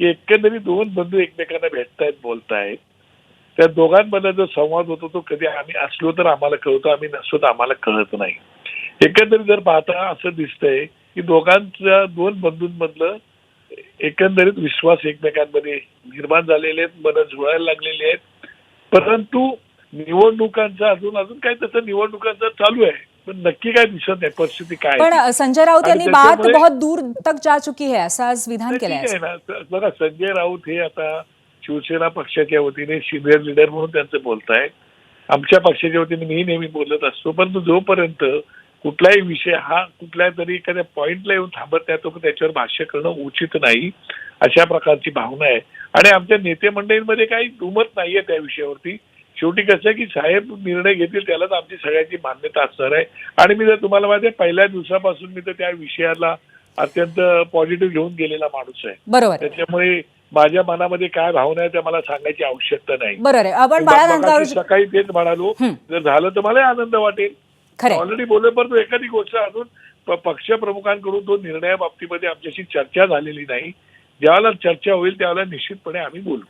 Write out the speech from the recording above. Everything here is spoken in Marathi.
की एकंदरीत दोन बंधू एकमेकांना भेटतायत, बोलतायत. त्या दोघांमध्ये जो संवाद होतो तो कधी आम्ही असलो तर आम्हाला कळतो, आम्ही नसलो तर आम्हाला कळत नाही. एकंदरीत जर पाहता असं दिसतंय की दोघांच्या दोन बंधूंमधलं एकंदरीत विश्वास एकमेकांमध्ये निर्माण झालेले आहेत, मनं जुळायला लागलेली आहेत. परंतु निवडणुकांचा अजून अजून काय तसं निवडणुकांचं चालू आहे, पण नक्की काय दिसत नाही परिस्थिती काय आहे पण ती. संजय राउत आणि यांनी बात त्याच्यामुळे बहुत दूर तक जा चुकी है असं आज विधान नाही, केलंय. ठीक आहे ना. बघा, संजय राऊत हे आता शिवसेना पक्षाच्या वतीने सिनियर लीडर म्हणून त्यांचं बोलतायत. आमच्या पक्षाच्या वतीने मी नेहमी बोलत असतो, परंतु जोपर्यंत कुठलाही विषय हा कुठल्या तरी एखाद्या पॉईंटला येऊन थांबत नाही तोपर्यंत त्याच्यावर भाष्य करणं उचित नाही, अशा प्रकारची भावना आहे. आणि आमच्या नेते मंडळींमध्ये काही दुमत नाहीये त्या विषयावरती. शेवटी कसं आहे की साहेब निर्णय घेतील त्यालाच आमची सगळ्यांची मान्यता असणार आहे. आणि मी जर तुम्हाला माहिती पहिल्या दिवसापासून मी तर त्या विषयाला अत्यंत पॉझिटिव्ह घेऊन गेलेला माणूस आहे. बरोबर. त्याच्यामुळे माझ्या मनामध्ये काय भावना आहे त्या मला सांगायची आवश्यकता नाही. बरोबर आहे. आपण बाळानंद सकाळी तेच म्हणालो, जर झालं तर मला आनंद वाटेल. ऑलरेडी बोललो, परंतु एखादी गोष्ट अजून पक्ष प्रमुखांकडून तो निर्णया बाबतीमध्ये आमच्याशी चर्चा झालेली नाही. ज्यावेळेला चर्चा होईल त्यावेळेला निश्चितपणे आम्ही बोलू.